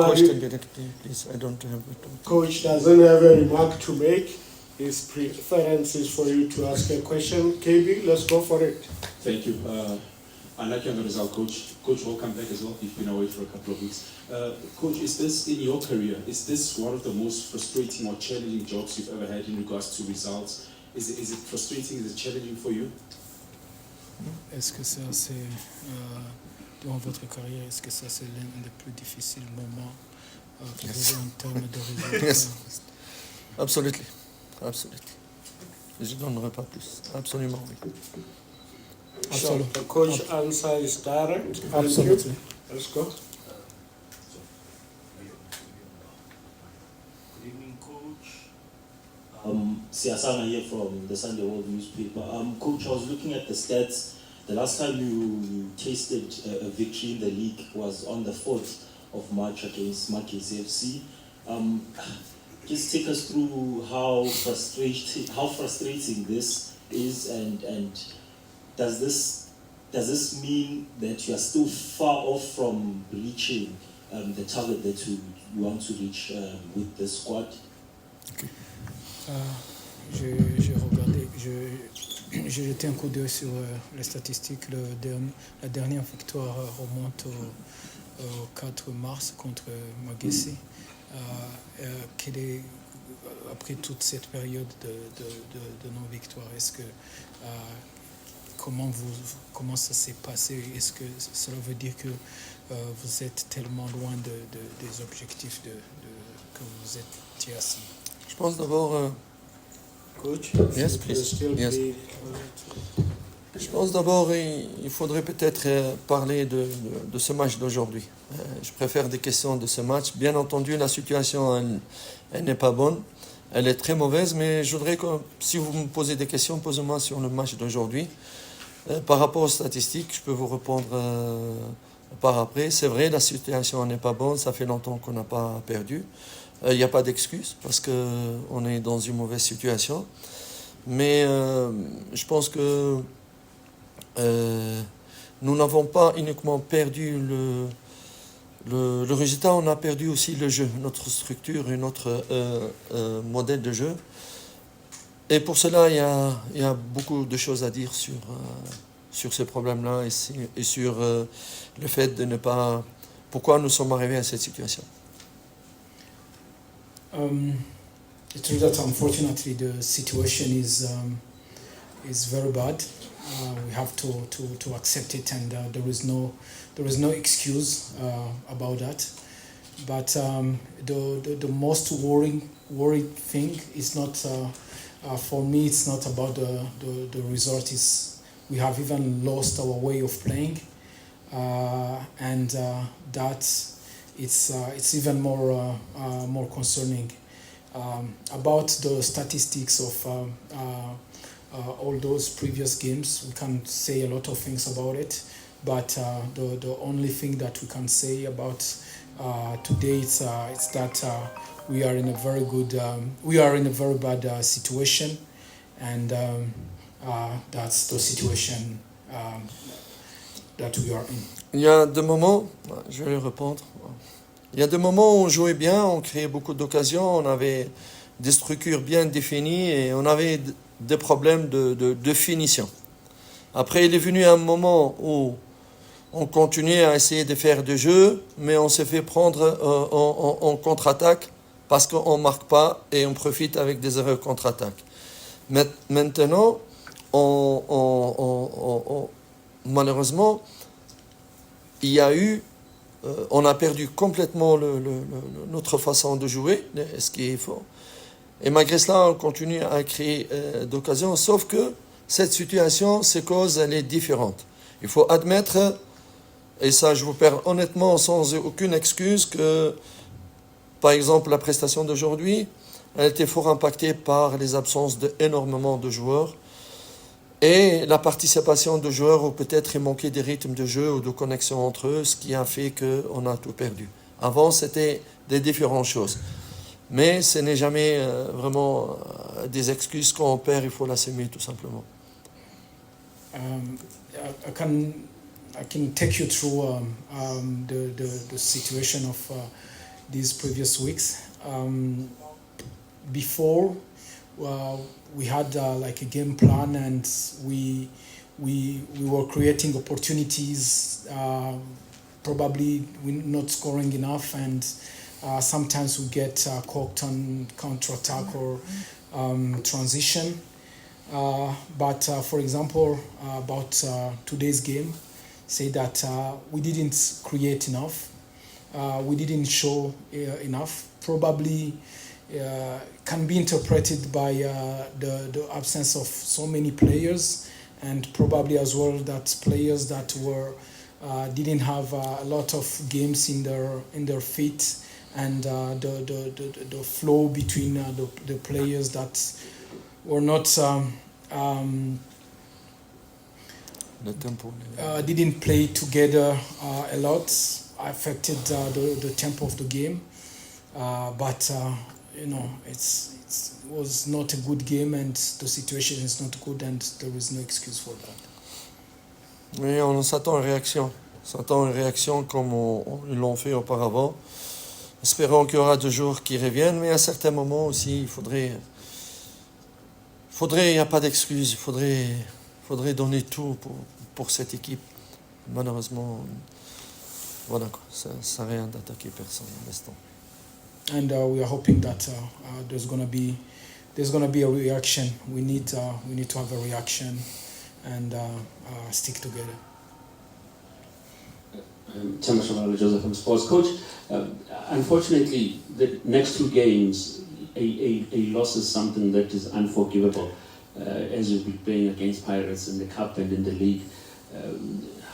Question directly, please. I don't have it. Coach doesn't have a remark to make. His preference is for you to ask a question. KB, let's go for it. Thank you. I like your result, Coach. Coach, welcome back as well. You've been away for a couple of weeks. Coach, is this, in your career, is this one of the most frustrating or challenging jobs you've ever had in regards to results? Is it frustrating? Is it challenging for you? Est-ce que ça c'est durant votre carrière, est-ce que ça c'est l'un des plus difficiles moments que vous avez en termes de résultats? Yes, absolutely. Absolutely. Je ne donnerai pas plus. Absolument, oui. So the coach answer is direct. Absolutely. Let's go. Good evening, Coach. Siasana here from the Sunday World newspaper. Coach, I was looking at the stats. The last time you tasted a victory in the league was on the 4th of March against Kaizer FC. Just take us through how frustrating this is, and does this mean that you are still far off from reaching the target that you want to reach with the squad? Okay. J'ai jeté un coup d'œil sur les statistiques. La dernière victoire remonte au 4 mars contre Magesi. Après toute cette période de non-victoire, est-ce que comment ça s'est passé? Est-ce que cela veut dire que vous êtes tellement loin des objectifs que vous étiez assis? Je pense d'abord... Coach, yes, please. Yes. Je pense d'abord il faudrait peut-être parler de ce match d'aujourd'hui. Je préfère des questions de ce match. Bien entendu, la situation elle n'est pas bonne. Elle est très mauvaise, mais je voudrais que si vous me posez des questions, posez-moi sur le match d'aujourd'hui. Par rapport aux statistiques, je peux vous répondre par après. C'est vrai, la situation n'est pas bonne. Ça fait longtemps qu'on n'a pas perdu. Il n'y a pas d'excuse parce qu'on est dans une mauvaise situation. Mais je pense que nous n'avons pas uniquement perdu le résultat, on a perdu aussi le jeu, notre structure et notre modèle de jeu. Et pour cela, il y a beaucoup de choses à dire sur ces problèmes-là et sur le fait de ne pas... Pourquoi nous sommes arrivés à cette situation. It's true that unfortunately the situation is very bad. We have to accept it, and there is no excuse about that. But the most worried thing is not for me. It's not about the result. Is we have even lost our way of playing, and that. It's even more concerning. About the statistics of all those previous games, we can say a lot of things about it, but the only thing that we can say about today is that we are in a very bad situation, and that's the situation that we are in. Il y a des moments, je vais répondre. Il y a des moments où on jouait bien, on créait beaucoup d'occasions, on avait des structures bien définies et on avait des problèmes de finition. Après, il est venu un moment où on continuait à essayer de faire des jeux, mais on s'est fait prendre en contre-attaque parce qu'on ne marque pas et on profite avec des erreurs contre-attaque. Maintenant, malheureusement, il y a eu... on a perdu complètement notre façon de jouer, ce qui est faux. Et malgré cela, on continue à créer d'occasions, sauf que cette situation, ces causes, elle est différente. Il faut admettre, et ça je vous parle honnêtement, sans aucune excuse, que par exemple la prestation d'aujourd'hui, elle était fort impactée par les absences d'énormément de joueurs. Et la participation de joueurs où peut-être il manquait des rythmes de jeu ou de connexion entre eux, ce qui a fait qu'on a tout perdu. Avant, c'était des différentes choses. Mais ce n'est jamais vraiment des excuses. Quand on perd, il faut l'assumer tout simplement. I can take you through the situation of these previous weeks. Before, we had like a game plan, and we were creating opportunities. Probably we're not scoring enough, and sometimes we get caught on counter-attack or transition. But for example, about today's game, say that we didn't create enough. We didn't show enough. Probably can be interpreted by the absence of so many players, and probably as well that players that were didn't have a lot of games in their feet, and the flow between the players that were not Le tempo. didn't play together a lot, affected the tempo of the game. But you know, it was not a good game, and the situation is not good, and there is no excuse for that. Mais on s'attend à une réaction. On s'attend à une réaction comme ils l'ont fait auparavant. Espérons qu'il y aura 2 jours qui reviennent, mais à certains moments aussi, il faudrait, il n'y a pas d'excuse, il faudrait donner tout pour cette équipe. Malheureusement, voilà quoi, ça ne sert à rien d'attaquer personne à l'instant. And we are hoping that there's gonna be a reaction. We need to have a reaction and stick together. Joseph from Sports Coach. Unfortunately, the next 2 games, a loss is something that is unforgivable, as you'll be playing against Pirates in the Cup and in the league.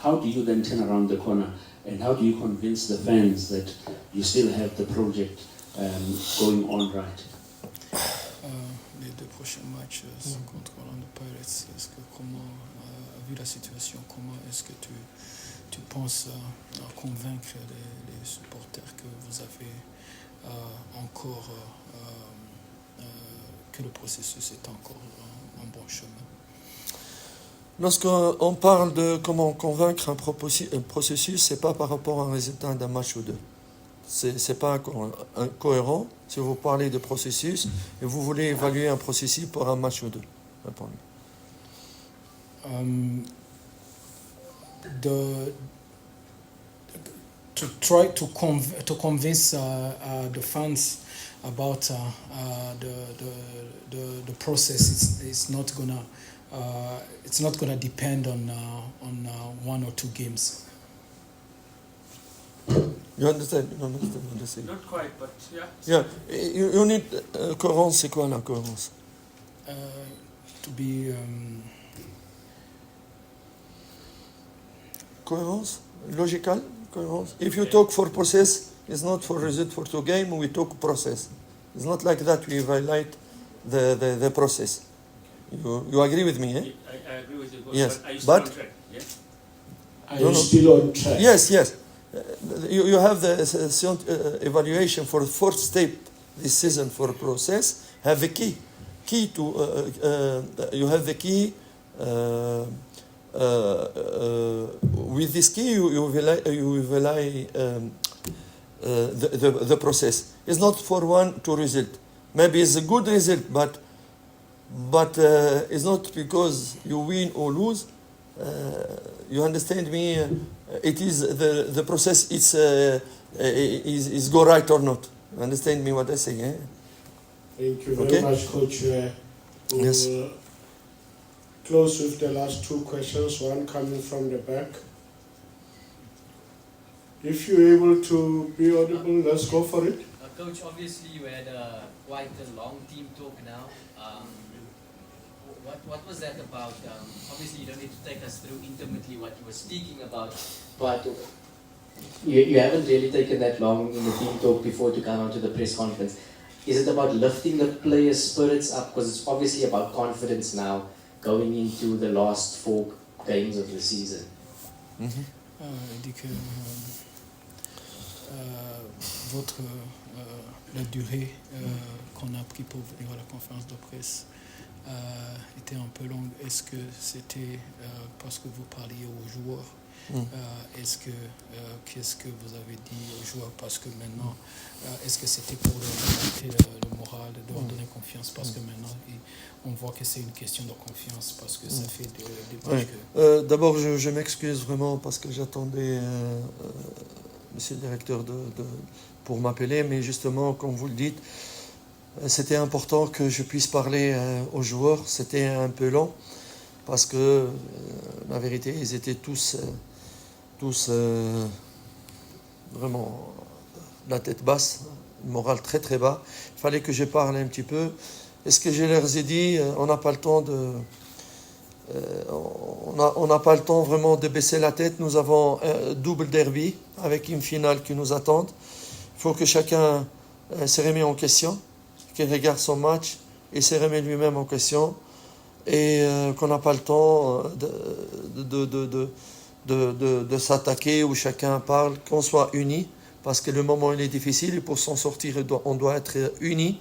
How do you then turn around the corner, and how do you convince the fans that you still have the project going on right? Les 2 prochains matchs sont contre Orlando Pirates. Est-ce que vu la situation, comment est-ce que tu penses convaincre les supporters que vous avez encore que le processus est encore en bon chemin? Lorsqu'on parle de comment convaincre un processus, c'est pas par rapport à un résultat d'un match ou 2. C'est pas incohérent si vous parlez de processus et vous voulez évaluer un processus pour un match ou 2. Répondez. To try to convince the fans about the process, it's not gonna depend on 1 or 2 games. You understand? You understand what I'm saying? Not quite, but yeah. Yeah, you need cohérence. C'est quoi la cohérence? To be Cohérence? Logical? Cohérence? If you talk for process, it's not for result for 2 games, we talk process. It's not like that we violate the process. You agree with me, eh? I agree with you. Yes, But are you still but- on track? Yeah? Are you still on track? Yes. You have the evaluation for the 4th step this season for process. Have a key to you have the key. With this key, you evaluate the process. It's not for 1 to result. Maybe it's a good result, but it's not because you win or lose. You understand me? It is the process. Is go right or not? You understand me what I say? Eh? Thank you very Okay. much, Coach. We'll Yes. close with the last 2 questions, one coming from the back. If you're able to be audible, let's go for it. Coach, obviously you had quite a long team talk now. What was that about? Obviously you don't need to take us through intimately what you were speaking about, but you haven't really taken that long in the team talk before to come out to the press conference. Is it about lifting the players' spirits up? Because it's obviously about confidence now going into the last 4 games of the season. Mhm. Il dit que la durée qu'on a pris pour venir à la conférence de presse était un peu longue. Est-ce que c'était parce que vous parliez aux joueurs? Qu'est-ce que vous avez dit aux joueurs? Parce que maintenant est-ce que c'était pour monter le moral, de leur donner confiance, parce que maintenant on voit que c'est une question de confiance, parce que ça fait des matchs que... D'abord, je m'excuse vraiment parce que j'attendais monsieur le directeur pour m'appeler, mais justement, comme vous le dites, c'était important que je puisse parler aux joueurs. C'était un peu long parce que la vérité, ils étaient tous vraiment la tête basse, le moral très très bas. Il fallait que je parle un petit peu. Et ce que je leur ai dit, on n'a pas le temps on n'a pas le temps vraiment de baisser la tête. Nous avons un double derby avec une finale qui nous attend. Il faut que chacun se remette en question, qu'il regarde son match et se remet lui-même en question, et qu'on n'a pas le temps de s'attaquer où chacun parle, qu'on soit unis, parce que le moment il est difficile et pour s'en sortir, on doit être unis.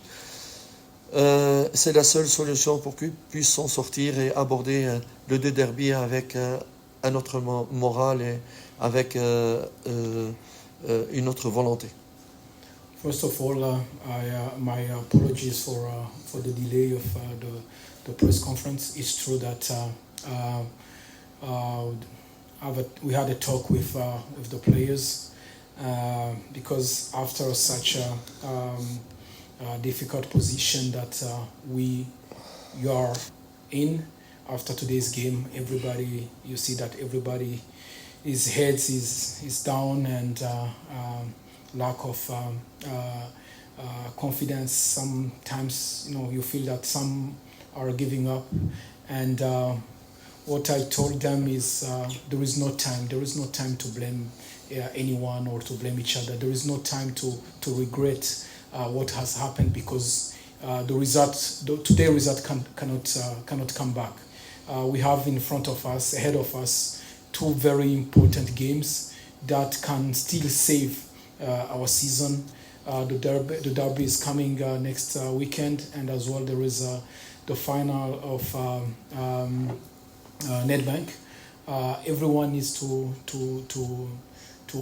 C'est la seule solution pour qu'ils puissent s'en sortir et aborder le deux derby avec un autre moral et avec une autre volonté. First of all, my apologies for the delay of the press conference. It's true that we had a talk with the players because after such a difficult position that you are in after today's game, you see that everybody, his heads is down, and lack of confidence. Sometimes you feel that some are giving up, and what I told them is there is no time to blame anyone or to blame each other. There is no time to regret what has happened, because today's result cannot come back. We have in front of us, ahead of us, two very important games that can still save our season. The derby is coming next weekend, and as well there is the final of Nedbank. Everyone needs to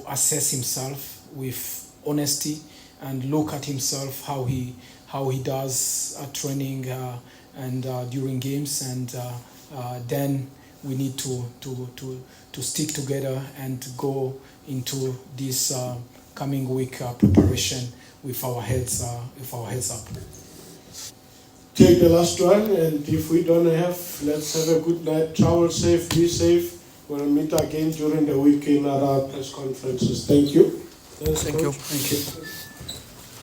assess himself with honesty and look at himself, how he does training and during games, and then we need to stick together and go into this coming week preparation with our heads up. Take the last one, and if we don't have, let's have a good night. Travel safe, be safe. We'll meet again during the week in other press conferences. Thank you. Thank you. Thank you.